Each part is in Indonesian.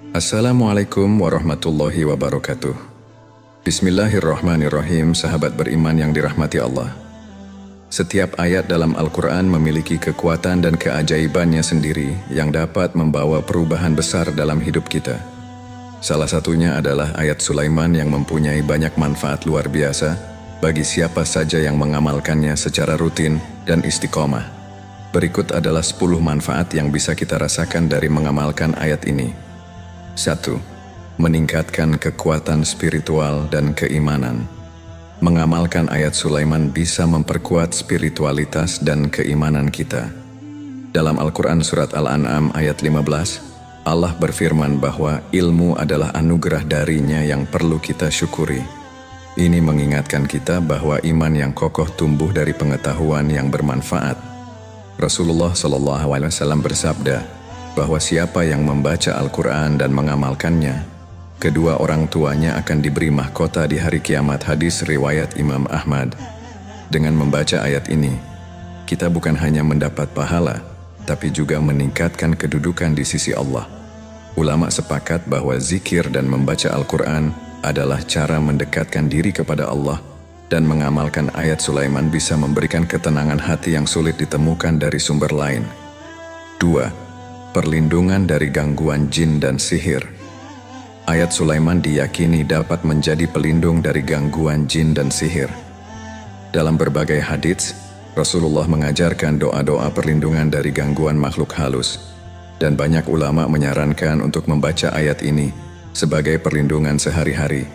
Assalamualaikum warahmatullahi wabarakatuh. Bismillahirrahmanirrahim, sahabat beriman yang dirahmati Allah. Setiap ayat dalam Al-Quran memiliki kekuatan dan keajaibannya sendiri yang dapat membawa perubahan besar dalam hidup kita. Salah satunya adalah ayat Sulaiman yang mempunyai banyak manfaat luar biasa bagi siapa saja yang mengamalkannya secara rutin dan istiqomah. Berikut adalah 10 manfaat yang bisa kita rasakan dari mengamalkan ayat ini. 1. Meningkatkan kekuatan spiritual dan keimanan. Mengamalkan ayat Sulaiman bisa memperkuat spiritualitas dan keimanan kita. Dalam Al-Quran Surat Al-An'am ayat 15, Allah berfirman bahwa ilmu adalah anugerah darinya yang perlu kita syukuri. Ini mengingatkan kita bahwa iman yang kokoh tumbuh dari pengetahuan yang bermanfaat. Rasulullah SAW bersabda bahwa siapa yang membaca Al-Quran dan mengamalkannya, kedua orang tuanya akan diberi mahkota di hari kiamat. Hadis riwayat Imam Ahmad. Dengan membaca ayat ini, kita bukan hanya mendapat pahala, tapi juga meningkatkan kedudukan di sisi Allah. Ulama sepakat bahwa zikir dan membaca Al-Quran adalah cara mendekatkan diri kepada Allah, dan mengamalkan ayat Sulaiman bisa memberikan ketenangan hati yang sulit ditemukan dari sumber lain. 2. Perlindungan dari gangguan jin dan sihir. Ayat Sulaiman diyakini dapat menjadi pelindung dari gangguan jin dan sihir. Dalam berbagai hadits, Rasulullah mengajarkan doa-doa perlindungan dari gangguan makhluk halus, dan banyak ulama menyarankan untuk membaca ayat ini sebagai perlindungan sehari-hari.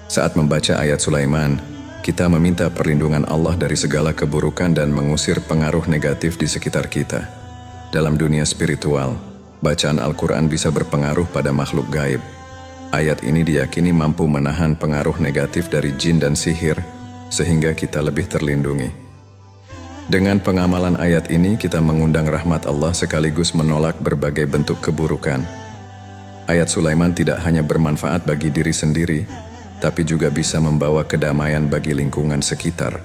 Saat membaca ayat Sulaiman, kita meminta perlindungan Allah dari segala keburukan dan mengusir pengaruh negatif di sekitar kita. Dalam dunia spiritual, bacaan Al-Quran bisa berpengaruh pada makhluk gaib. Ayat ini diyakini mampu menahan pengaruh negatif dari jin dan sihir, sehingga kita lebih terlindungi. Dengan pengamalan ayat ini, kita mengundang rahmat Allah sekaligus menolak berbagai bentuk keburukan. Ayat Sulaiman tidak hanya bermanfaat bagi diri sendiri, tapi juga bisa membawa kedamaian bagi lingkungan sekitar.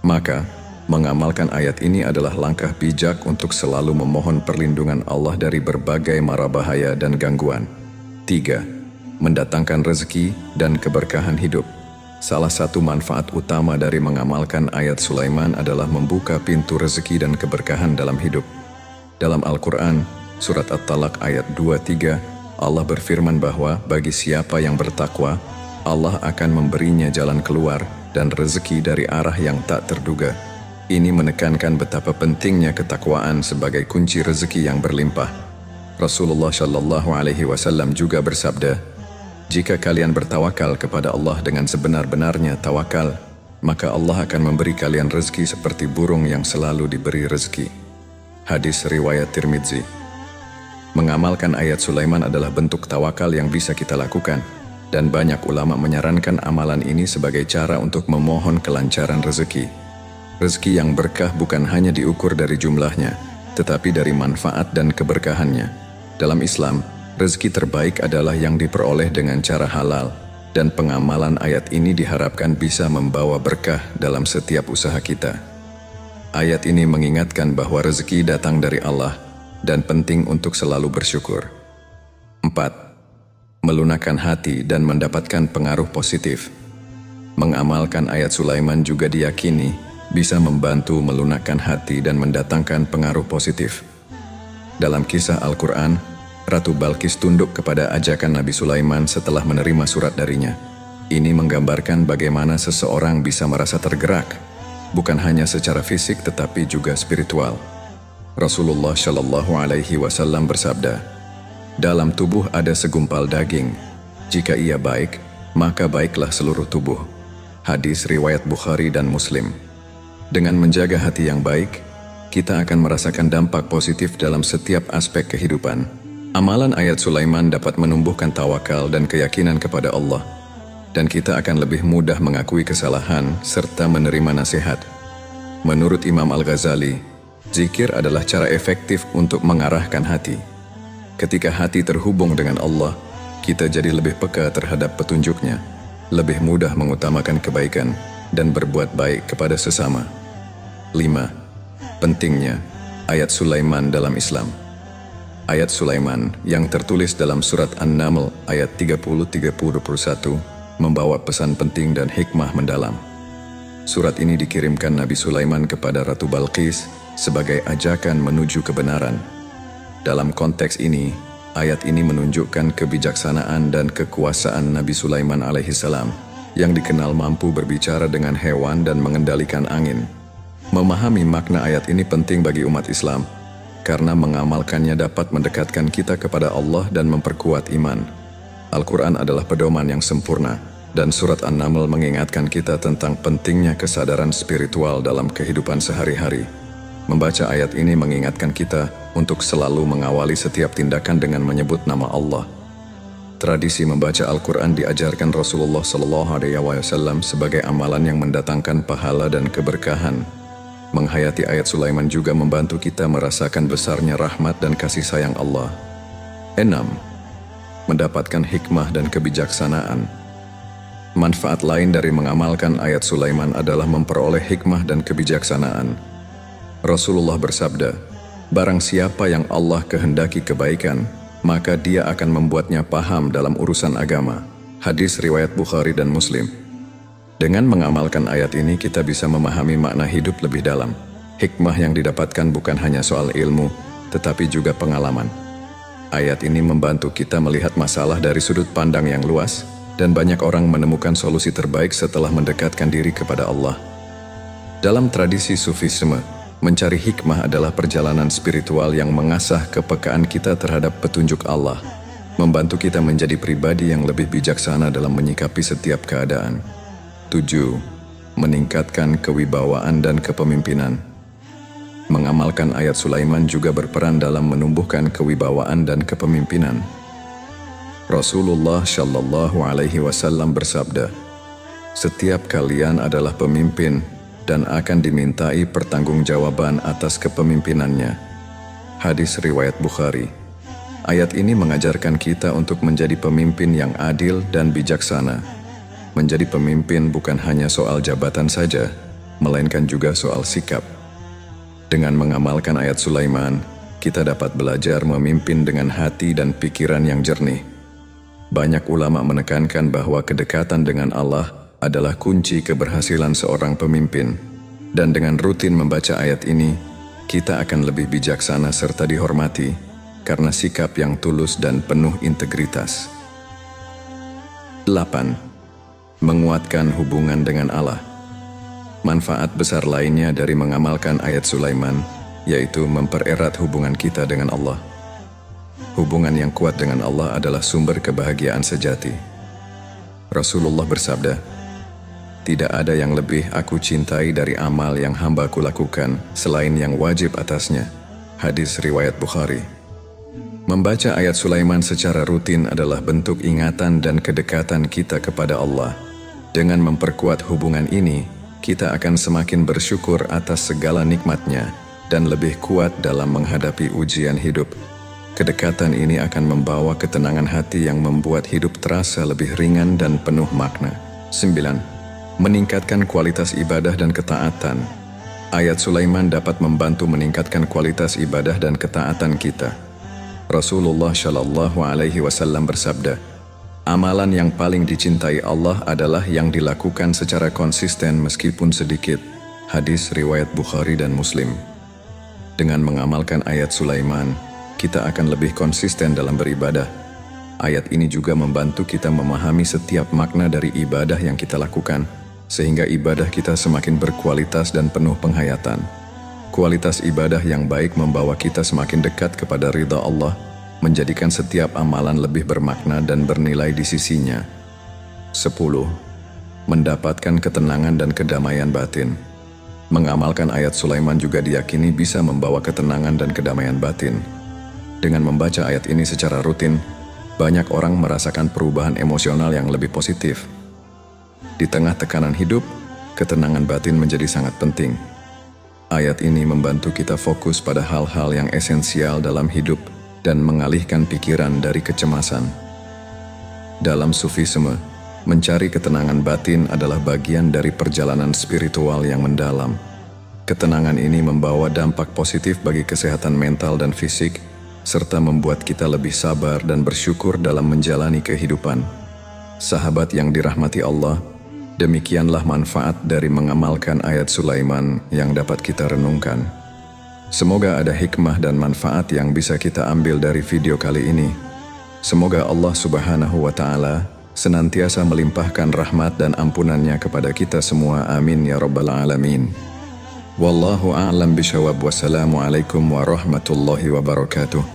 Maka, mengamalkan ayat ini adalah langkah bijak untuk selalu memohon perlindungan Allah dari berbagai mara bahaya dan gangguan. 3. Mendatangkan rezeki dan keberkahan hidup. Salah satu manfaat utama dari mengamalkan ayat Sulaiman adalah membuka pintu rezeki dan keberkahan dalam hidup. Dalam Al-Quran, Surat At-Talaq ayat 2-3, Allah berfirman bahwa bagi siapa yang bertakwa, Allah akan memberinya jalan keluar dan rezeki dari arah yang tak terduga. Ini menekankan betapa pentingnya ketakwaan sebagai kunci rezeki yang berlimpah. Rasulullah SAW juga bersabda, "Jika kalian bertawakal kepada Allah dengan sebenar-benarnya tawakal, maka Allah akan memberi kalian rezeki seperti burung yang selalu diberi rezeki." Hadis riwayat Tirmidzi. Mengamalkan ayat Sulaiman adalah bentuk tawakal yang bisa kita lakukan, dan banyak ulama menyarankan amalan ini sebagai cara untuk memohon kelancaran rezeki. Rezeki yang berkah bukan hanya diukur dari jumlahnya, tetapi dari manfaat dan keberkahannya. Dalam Islam, rezeki terbaik adalah yang diperoleh dengan cara halal, dan pengamalan ayat ini diharapkan bisa membawa berkah dalam setiap usaha kita. Ayat ini mengingatkan bahwa rezeki datang dari Allah, dan penting untuk selalu bersyukur. 4. Melunakkan hati dan mendapatkan pengaruh positif. Mengamalkan ayat Sulaiman juga diyakini bisa membantu melunakkan hati dan mendatangkan pengaruh positif. Dalam kisah Al-Quran, Ratu Balqis tunduk kepada ajakan Nabi Sulaiman setelah menerima surat darinya. Ini menggambarkan bagaimana seseorang bisa merasa tergerak, bukan hanya secara fisik tetapi juga spiritual. Rasulullah SAW bersabda, "Dalam tubuh ada segumpal daging. Jika ia baik, maka baiklah seluruh tubuh." Hadis riwayat Bukhari dan Muslim. Dengan menjaga hati yang baik, kita akan merasakan dampak positif dalam setiap aspek kehidupan. Amalan ayat Sulaiman dapat menumbuhkan tawakal dan keyakinan kepada Allah, dan kita akan lebih mudah mengakui kesalahan serta menerima nasihat. Menurut Imam Al-Ghazali, zikir adalah cara efektif untuk mengarahkan hati. Ketika hati terhubung dengan Allah, kita jadi lebih peka terhadap petunjuknya, lebih mudah mengutamakan kebaikan, dan berbuat baik kepada sesama. 5. Pentingnya ayat Sulaiman dalam Islam. Ayat Sulaiman yang tertulis dalam surat An-Naml ayat 30-31 membawa pesan penting dan hikmah mendalam. Surat ini dikirimkan Nabi Sulaiman kepada Ratu Balqis sebagai ajakan menuju kebenaran. Dalam konteks ini, ayat ini menunjukkan kebijaksanaan dan kekuasaan Nabi Sulaiman alaihissalam yang dikenal mampu berbicara dengan hewan dan mengendalikan angin. Memahami makna ayat ini penting bagi umat Islam, karena mengamalkannya dapat mendekatkan kita kepada Allah dan memperkuat iman. Al-Quran adalah pedoman yang sempurna, dan surat An-Naml mengingatkan kita tentang pentingnya kesadaran spiritual dalam kehidupan sehari-hari. Membaca ayat ini mengingatkan kita untuk selalu mengawali setiap tindakan dengan menyebut nama Allah. Tradisi membaca Al-Quran diajarkan Rasulullah SAW sebagai amalan yang mendatangkan pahala dan keberkahan. Menghayati ayat Sulaiman juga membantu kita merasakan besarnya rahmat dan kasih sayang Allah. 6. Mendapatkan hikmah dan kebijaksanaan. Manfaat lain dari mengamalkan ayat Sulaiman adalah memperoleh hikmah dan kebijaksanaan. Rasulullah bersabda, "Barang siapa yang Allah kehendaki kebaikan, maka dia akan membuatnya paham dalam urusan agama." Hadis riwayat Bukhari dan Muslim. Dengan mengamalkan ayat ini, kita bisa memahami makna hidup lebih dalam. Hikmah yang didapatkan bukan hanya soal ilmu, tetapi juga pengalaman. Ayat ini membantu kita melihat masalah dari sudut pandang yang luas, dan banyak orang menemukan solusi terbaik setelah mendekatkan diri kepada Allah. Dalam tradisi Sufisme, mencari hikmah adalah perjalanan spiritual yang mengasah kepekaan kita terhadap petunjuk Allah, membantu kita menjadi pribadi yang lebih bijaksana dalam menyikapi setiap keadaan. 7. Meningkatkan kewibawaan dan kepemimpinan. Mengamalkan ayat Sulaiman juga berperan dalam menumbuhkan kewibawaan dan kepemimpinan. Rasulullah Shallallahu Alaihi Wasallam bersabda, "Setiap kalian adalah pemimpin dan akan dimintai pertanggungjawaban atas kepemimpinannya." Hadis riwayat Bukhari. Ayat ini mengajarkan kita untuk menjadi pemimpin yang adil dan bijaksana. Menjadi pemimpin bukan hanya soal jabatan saja, melainkan juga soal sikap. Dengan mengamalkan ayat Sulaiman, kita dapat belajar memimpin dengan hati dan pikiran yang jernih. Banyak ulama menekankan bahwa kedekatan dengan Allah adalah kunci keberhasilan seorang pemimpin. Dan dengan rutin membaca ayat ini, kita akan lebih bijaksana serta dihormati karena sikap yang tulus dan penuh integritas. 8. Menguatkan hubungan dengan Allah. Manfaat besar lainnya dari mengamalkan ayat Sulaiman, yaitu mempererat hubungan kita dengan Allah. Hubungan yang kuat dengan Allah adalah sumber kebahagiaan sejati. Rasulullah bersabda, "Tidak ada yang lebih aku cintai dari amal yang hamba-Ku lakukan selain yang wajib atasnya." Hadis riwayat Bukhari. Membaca ayat Sulaiman secara rutin adalah bentuk ingatan dan kedekatan kita kepada Allah. Dengan memperkuat hubungan ini, kita akan semakin bersyukur atas segala nikmat-Nya dan lebih kuat dalam menghadapi ujian hidup. Kedekatan ini akan membawa ketenangan hati yang membuat hidup terasa lebih ringan dan penuh makna. 9. Meningkatkan kualitas ibadah dan ketaatan. Ayat Sulaiman dapat membantu meningkatkan kualitas ibadah dan ketaatan kita. Rasulullah Shallallahu Alaihi Wasallam bersabda, "Amalan yang paling dicintai Allah adalah yang dilakukan secara konsisten meskipun sedikit." Hadis riwayat Bukhari dan Muslim. Dengan mengamalkan ayat Sulaiman, kita akan lebih konsisten dalam beribadah. Ayat ini juga membantu kita memahami setiap makna dari ibadah yang kita lakukan, sehingga ibadah kita semakin berkualitas dan penuh penghayatan. Kualitas ibadah yang baik membawa kita semakin dekat kepada ridha Allah, menjadikan setiap amalan lebih bermakna dan bernilai di sisinya. 10. Mendapatkan ketenangan dan kedamaian batin. Mengamalkan ayat Sulaiman juga diyakini bisa membawa ketenangan dan kedamaian batin. Dengan membaca ayat ini secara rutin, banyak orang merasakan perubahan emosional yang lebih positif. Di tengah tekanan hidup, ketenangan batin menjadi sangat penting. Ayat ini membantu kita fokus pada hal-hal yang esensial dalam hidup dan mengalihkan pikiran dari kecemasan. Dalam Sufisme, mencari ketenangan batin adalah bagian dari perjalanan spiritual yang mendalam. Ketenangan ini membawa dampak positif bagi kesehatan mental dan fisik, serta membuat kita lebih sabar dan bersyukur dalam menjalani kehidupan. Sahabat yang dirahmati Allah, demikianlah manfaat dari mengamalkan ayat Sulaiman yang dapat kita renungkan. Semoga ada hikmah dan manfaat yang bisa kita ambil dari video kali ini. Semoga Allah Subhanahu wa Ta'ala senantiasa melimpahkan rahmat dan ampunannya kepada kita semua. Amin ya rabbal alamin. Wallahu a'lam bishawab. Wassalamualaikum warahmatullahi wabarakatuh.